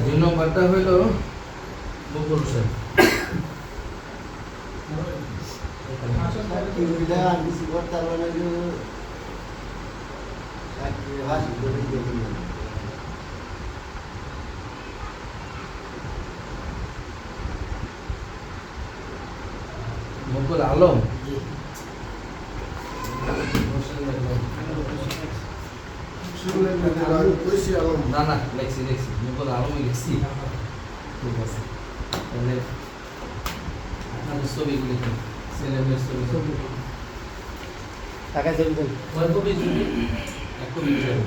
দুই নম্বরটা হইল বকুল হোসেন। বকুল আলম না না লেখছি বকুল আলমই লিখছি। ঠিক আছে, তাহলে আপনাদের ছবিগুলি ছেলেমেয়ের ছবি টাকা ছবি দেন। কয় কপি ছবি? এক কপি ছবি।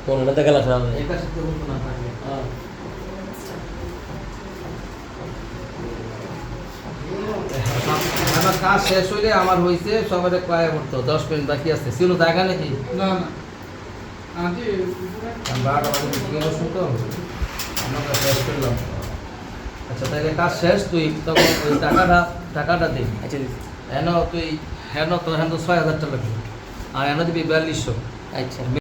কোনটাতে গেল সামনে? আমার কাজ শেষ হইলে আমার হয়েছে সবাই কয়ে উঠতো 10 মিনিট বাকি আছে। ছিল জায়গা নাকি? না না শেষ করলাম। আচ্ছা তাহলে কাজ শেষ, তুই তখন ওই টাকাটা দিই। আচ্ছা হেন তুই হেন তো 6,000 টাকা লাগবে, আর হেন দিবি 4200। আচ্ছা।